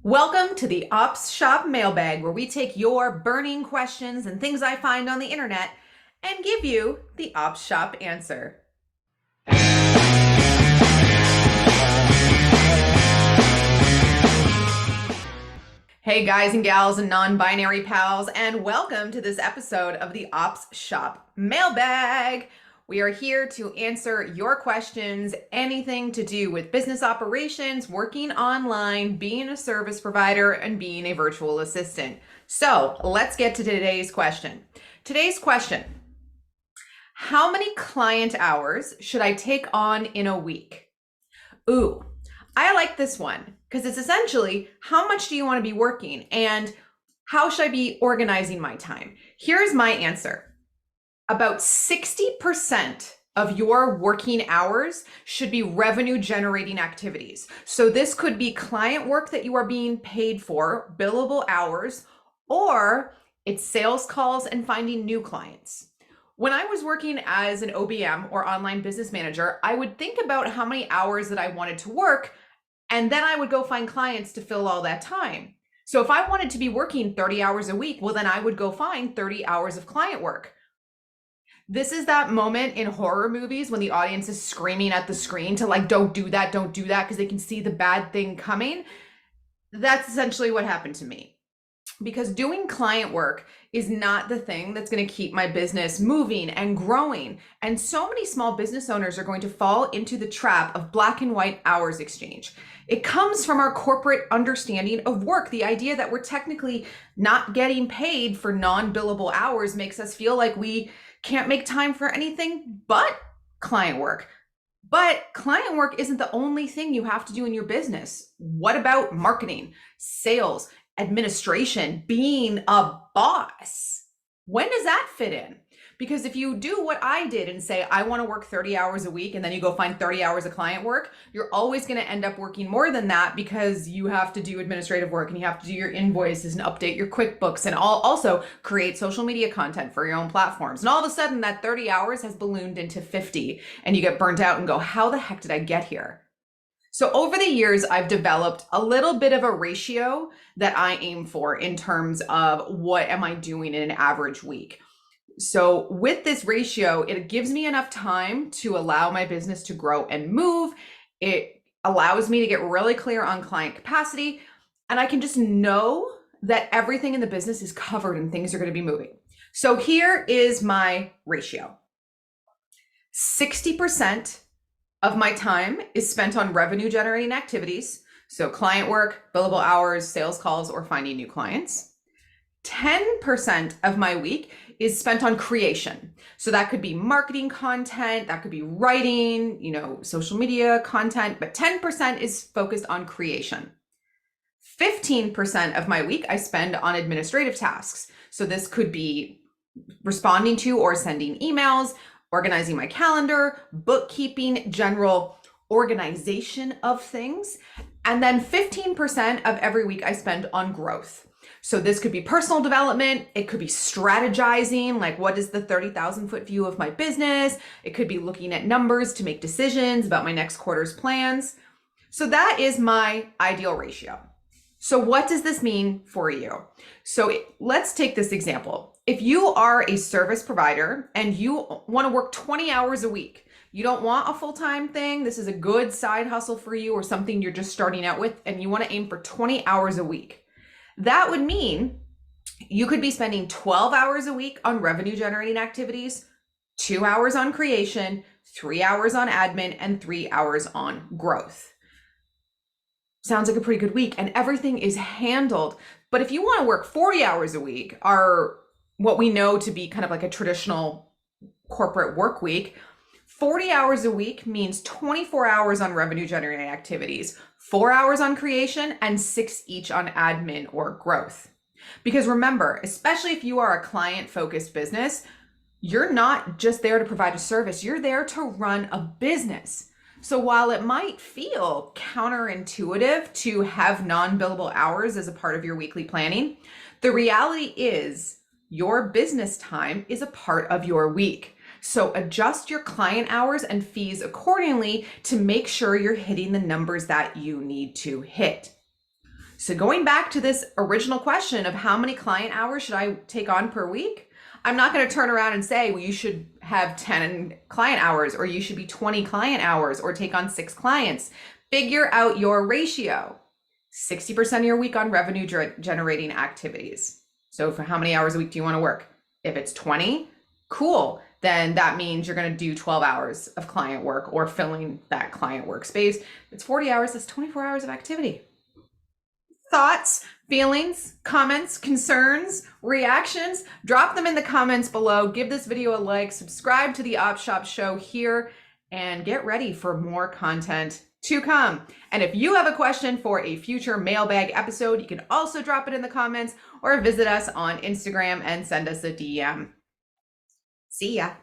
Welcome to the Ops Shop Mailbag, where we take your burning questions and things I find on the internet and give you the Ops Shop answer. Hey guys and gals and non-binary pals, and welcome to this episode of the Ops Shop Mailbag. We are here to answer your questions, anything to do with business operations, working online, being a service provider, and being a virtual assistant. So let's get to today's question. Today's question: how many client hours should I take on in a week? Ooh, I like this one because it's essentially how much do you want to be working and how should I be organizing my time? Here's my answer. About 60% of your working hours should be revenue generating activities. So this could be client work that you are being paid for, billable hours, or it's sales calls and finding new clients. When I was working as an OBM or online business manager, I would think about how many hours that I wanted to work, and then I would go find clients to fill all that time. So if I wanted to be working 30 hours a week, well, then I would go find 30 hours of client work. This is that moment in horror movies when the audience is screaming at the screen to don't do that, because they can see the bad thing coming. That's essentially what happened to me. Because doing client work is not the thing that's going to keep my business moving and growing. And so many small business owners are going to fall into the trap of black and white hours exchange. It comes from our corporate understanding of work. The idea that we're technically not getting paid for non-billable hours makes us feel like we can't make time for anything but client work. But client work isn't the only thing you have to do in your business. What about marketing, sales, administration, being a boss? When does that fit in? Because if you do what I did and say, I want to work 30 hours a week, and then you go find 30 hours of client work, you're always going to end up working more than that because you have to do administrative work and you have to do your invoices and update your QuickBooks and also create social media content for your own platforms. And all of a sudden that 30 hours has ballooned into 50 and you get burnt out and go, how the heck did I get here? So over the years, I've developed a little bit of a ratio that I aim for in terms of what am I doing in an average week. So with this ratio, it gives me enough time to allow my business to grow and move. It allows me to get really clear on client capacity, and I can just know that everything in the business is covered and things are going to be moving. So here is my ratio. 60% of my time is spent on revenue generating activities. So client work, billable hours, sales calls, or finding new clients. 10% of my week is spent on creation. So that could be marketing content, that could be writing, social media content, but 10% is focused on creation. 15% of my week I spend on administrative tasks. So this could be responding to or sending emails, organizing my calendar, bookkeeping, general organization of things. And then 15% of every week I spend on growth. So this could be personal development. It could be strategizing, like what is the 30,000 foot view of my business? It could be looking at numbers to make decisions about my next quarter's plans. So that is my ideal ratio. So what does this mean for you? So let's take this example. If you are a service provider and you want to work 20 hours a week, you don't want a full-time thing, this is a good side hustle for you or something you're just starting out with, and you want to aim for 20 hours a week. That would mean you could be spending 12 hours a week on revenue generating activities, 2 hours on creation, 3 hours on admin, and 3 hours on growth. Sounds like a pretty good week, and everything is handled. But if you want to work 40 hours a week, or what we know to be kind of like a traditional corporate work week, 40 hours a week means 24 hours on revenue generating activities, 4 hours on creation, and 6 each on admin or growth. Because remember, especially if you are a client-focused business, you're not just there to provide a service, you're there to run a business. So while it might feel counterintuitive to have non-billable hours as a part of your weekly planning, the reality is your business time is a part of your week. So adjust your client hours and fees accordingly to make sure you're hitting the numbers that you need to hit. So going back to this original question of how many client hours should I take on per week? I'm not going to turn around and say, well, you should have 10 client hours, or you should be 20 client hours, or take on 6 clients. Figure out your ratio. 60% of your week on revenue generating activities. So for how many hours a week do you want to work? If it's 20, cool. Then that means you're going to do 12 hours of client work or filling that client workspace. If it's 40 hours, that's 24 hours of activity. Thoughts, feelings, comments, concerns, reactions, drop them in the comments below. Give this video a like, subscribe to the Ops Shop show here, and get ready for more content to come. And if you have a question for a future mailbag episode, you can also drop it in the comments or visit us on Instagram and send us a DM. See ya.